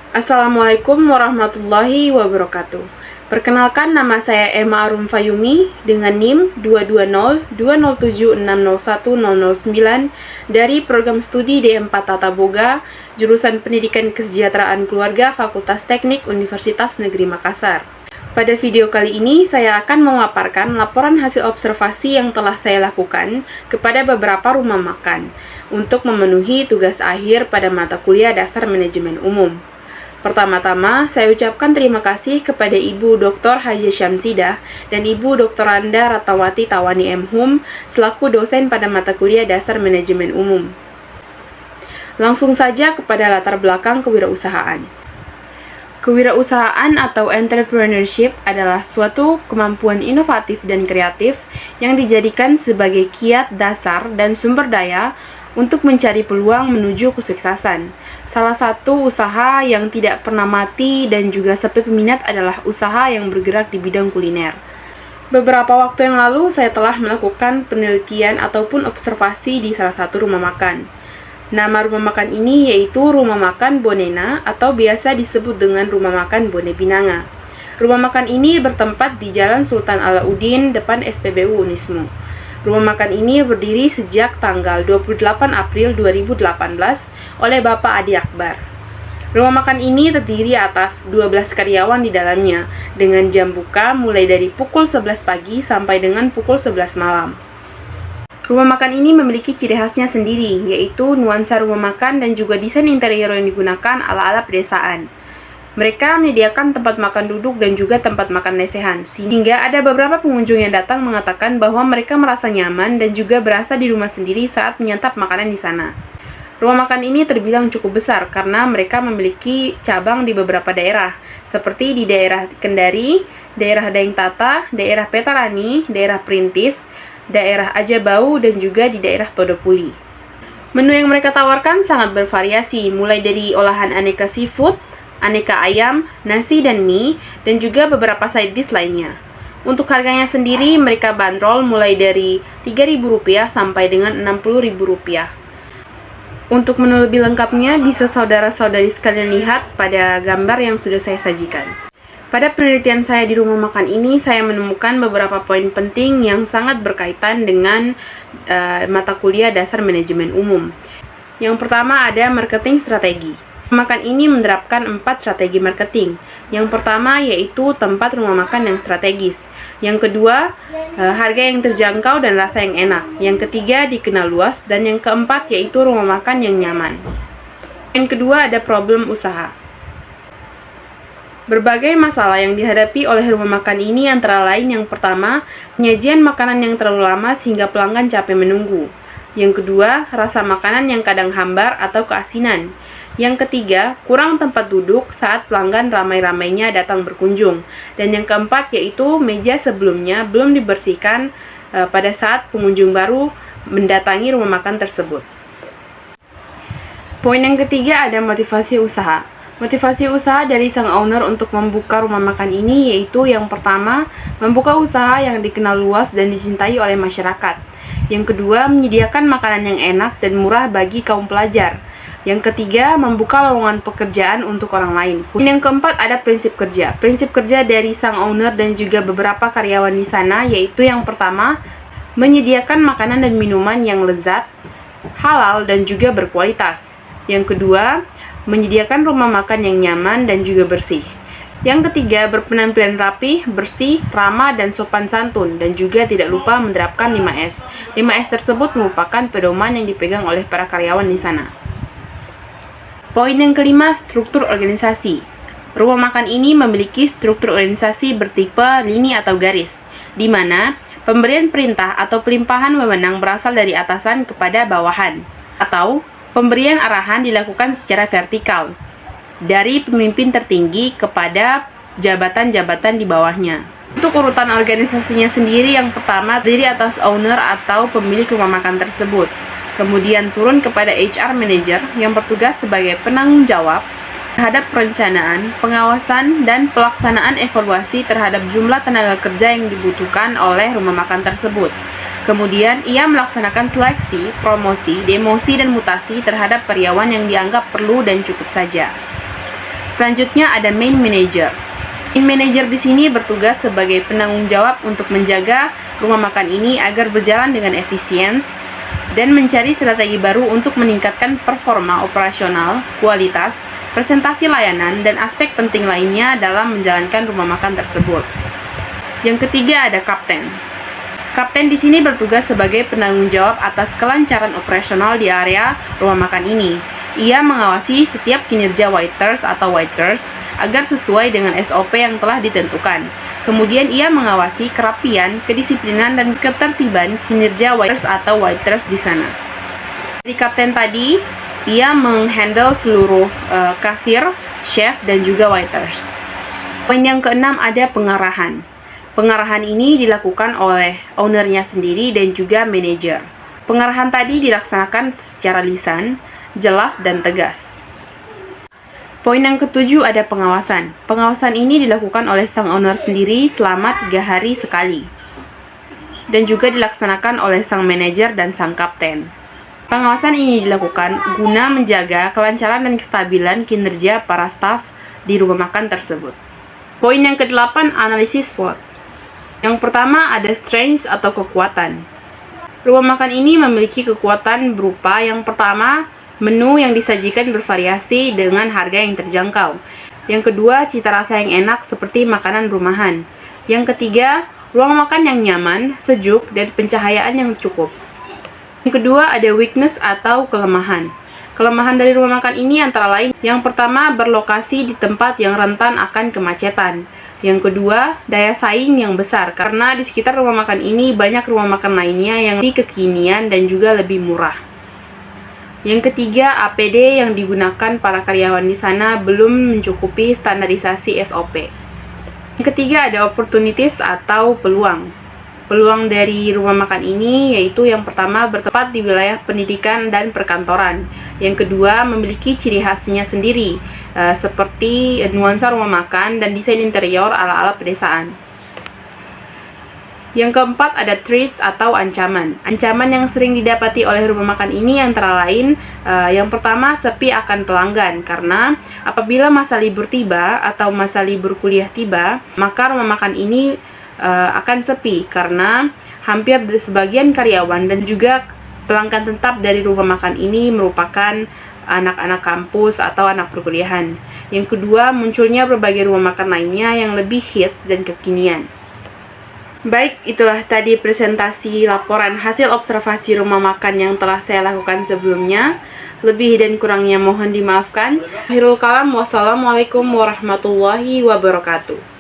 Assalamualaikum warahmatullahi wabarakatuh. Perkenalkan, nama saya Emma Arum Fayumi dengan NIM 2202076010009 dari program studi D4 Tata Boga, jurusan Pendidikan Kesejahteraan Keluarga Fakultas Teknik Universitas Negeri Makassar. Pada video kali ini, saya akan memaparkan laporan hasil observasi yang telah saya lakukan kepada beberapa rumah makan untuk memenuhi tugas akhir pada mata kuliah dasar manajemen umum. Pertama-tama, saya ucapkan terima kasih kepada Ibu Dr. Haji Syamsidah dan Ibu Dr. Anda Ratawati Tawani M. Hum selaku dosen pada mata kuliah dasar manajemen umum. Langsung saja kepada latar belakang kewirausahaan. Kewirausahaan atau entrepreneurship adalah suatu kemampuan inovatif dan kreatif yang dijadikan sebagai kiat dasar dan sumber daya untuk mencari peluang menuju kesuksesan. Salah satu usaha yang tidak pernah mati dan juga sepi peminat adalah usaha yang bergerak di bidang kuliner. Beberapa waktu yang lalu, saya telah melakukan penelitian ataupun observasi di salah satu rumah makan. Nama rumah makan ini yaitu Rumah Makan Bonena atau biasa disebut dengan Rumah Makan Bone Binanga. Rumah makan ini bertempat di Jalan Sultan Alauddin depan SPBU Unismu. Rumah makan ini berdiri sejak tanggal 28 April 2018 oleh Bapak Adi Akbar. Rumah makan ini terdiri atas 12 karyawan di dalamnya, dengan jam buka mulai dari pukul 11 pagi sampai dengan pukul 11 malam. Rumah makan ini memiliki ciri khasnya sendiri, yaitu nuansa rumah makan dan juga desain interior yang digunakan ala-ala pedesaan. Mereka menyediakan tempat makan duduk dan juga tempat makan lesehan, sehingga ada beberapa pengunjung yang datang mengatakan bahwa mereka merasa nyaman dan juga berasa di rumah sendiri saat menyantap makanan di sana. Rumah makan ini terbilang cukup besar karena mereka memiliki cabang di beberapa daerah, seperti di daerah Kendari, daerah Daeng Tata, daerah Petarani, daerah Perintis, daerah Ajabau, dan juga di daerah Todopuli. Menu yang mereka tawarkan sangat bervariasi, mulai dari olahan aneka seafood, aneka ayam, nasi dan mie, dan juga beberapa side dish lainnya. Untuk harganya sendiri, mereka bandrol mulai dari Rp3.000 sampai dengan Rp60.000. Untuk menu lebih lengkapnya, bisa saudara-saudari sekalian lihat pada gambar yang sudah saya sajikan. Pada penelitian saya di rumah makan ini, saya menemukan beberapa poin penting yang sangat berkaitan dengan mata kuliah dasar manajemen umum. Yang pertama ada marketing strategi. Rumah makan ini menerapkan 4 strategi marketing. Yang pertama yaitu tempat rumah makan yang strategis. Yang kedua, harga yang terjangkau dan rasa yang enak. Yang ketiga, dikenal luas. Dan yang keempat yaitu rumah makan yang nyaman. Yang kedua ada problem usaha. Berbagai masalah yang dihadapi oleh rumah makan ini antara lain yang pertama, penyajian makanan yang terlalu lama sehingga pelanggan capek menunggu. Yang kedua, rasa makanan yang kadang hambar atau keasinan. Yang ketiga, kurang tempat duduk saat pelanggan ramai-ramainya datang berkunjung. Dan yang keempat yaitu meja sebelumnya belum dibersihkan pada saat pengunjung baru mendatangi rumah makan tersebut. Poin yang ketiga ada motivasi usaha. Motivasi usaha dari sang owner untuk membuka rumah makan ini yaitu yang pertama, membuka usaha yang dikenal luas dan dicintai oleh masyarakat. Yang kedua, menyediakan makanan yang enak dan murah bagi kaum pelajar. Yang ketiga, membuka lowongan pekerjaan untuk orang lain. Yang keempat ada prinsip kerja. Prinsip kerja dari sang owner dan juga beberapa karyawan di sana yaitu yang pertama, menyediakan makanan dan minuman yang lezat, halal dan juga berkualitas. Yang kedua, menyediakan rumah makan yang nyaman dan juga bersih. Yang ketiga, berpenampilan rapi, bersih, ramah, dan sopan santun, dan juga tidak lupa menerapkan 5S. 5S tersebut merupakan pedoman yang dipegang oleh para karyawan di sana. Poin yang kelima, struktur organisasi. Rumah makan ini memiliki struktur organisasi bertipe lini atau garis, di mana pemberian perintah atau pelimpahan wewenang berasal dari atasan kepada bawahan, atau pemberian arahan dilakukan secara vertikal, dari pemimpin tertinggi kepada jabatan-jabatan di bawahnya. Untuk urutan organisasinya sendiri, yang pertama terdiri atas owner atau pemilik rumah makan tersebut. Kemudian turun kepada HR Manager yang bertugas sebagai penanggung jawab terhadap perencanaan, pengawasan, dan pelaksanaan evaluasi terhadap jumlah tenaga kerja yang dibutuhkan oleh rumah makan tersebut. Kemudian, ia melaksanakan seleksi, promosi, demosi, dan mutasi terhadap karyawan yang dianggap perlu dan cukup saja. Selanjutnya ada main manager. Main manager di sini bertugas sebagai penanggung jawab untuk menjaga rumah makan ini agar berjalan dengan efisiens dan mencari strategi baru untuk meningkatkan performa operasional, kualitas, presentasi layanan, dan aspek penting lainnya dalam menjalankan rumah makan tersebut. Yang ketiga ada kapten. Kapten di sini bertugas sebagai penanggung jawab atas kelancaran operasional di area rumah makan ini. Ia mengawasi setiap kinerja waiters atau waiters agar sesuai dengan SOP yang telah ditentukan. Kemudian ia mengawasi kerapian, kedisiplinan, dan ketertiban kinerja waiters atau waiters di sana. Dari kapten tadi, ia menghandle seluruh kasir, chef, dan juga waiters. Poin yang keenam ada pengarahan. Pengarahan ini dilakukan oleh ownernya sendiri dan juga manajer. Pengarahan tadi dilaksanakan secara lisan, jelas, dan tegas. Poin yang ketujuh ada pengawasan. Pengawasan ini dilakukan oleh sang owner sendiri selama 3 hari sekali. Dan juga dilaksanakan oleh sang manajer dan sang kapten. Pengawasan ini dilakukan guna menjaga kelancaran dan kestabilan kinerja para staf di rumah makan tersebut. Poin yang ke-8, analisis SWOT. Yang pertama ada strengths atau kekuatan. Rumah makan ini memiliki kekuatan berupa yang pertama, menu yang disajikan bervariasi dengan harga yang terjangkau. Yang kedua, cita rasa yang enak seperti makanan rumahan. Yang ketiga, ruang makan yang nyaman, sejuk, dan pencahayaan yang cukup. Yang kedua, ada weakness atau kelemahan. Kelemahan dari rumah makan ini antara lain, yang pertama, berlokasi di tempat yang rentan akan kemacetan. Yang kedua, daya saing yang besar, karena di sekitar rumah makan ini banyak rumah makan lainnya yang lebih kekinian dan juga lebih murah. Yang ketiga, APD yang digunakan para karyawan di sana belum mencukupi standarisasi SOP. Yang ketiga, ada opportunities atau peluang. Peluang dari rumah makan ini yaitu yang pertama, bertempat di wilayah pendidikan dan perkantoran. Yang kedua, memiliki ciri khasnya sendiri, seperti nuansa rumah makan dan desain interior ala-ala pedesaan. Yang keempat, ada threats atau ancaman. Ancaman yang sering didapati oleh rumah makan ini antara lain, yang pertama, sepi akan pelanggan, karena apabila masa libur tiba atau masa libur kuliah tiba, maka rumah makan ini akan sepi karena hampir sebagian karyawan dan juga pelanggan tetap dari rumah makan ini merupakan anak-anak kampus atau anak perkuliahan. Yang kedua, munculnya berbagai rumah makan lainnya yang lebih hits dan kekinian. Baik, itulah tadi presentasi laporan hasil observasi rumah makan yang telah saya lakukan sebelumnya. Lebih dan kurangnya mohon dimaafkan. Akhirul kalam, wassalamualaikum warahmatullahi wabarakatuh.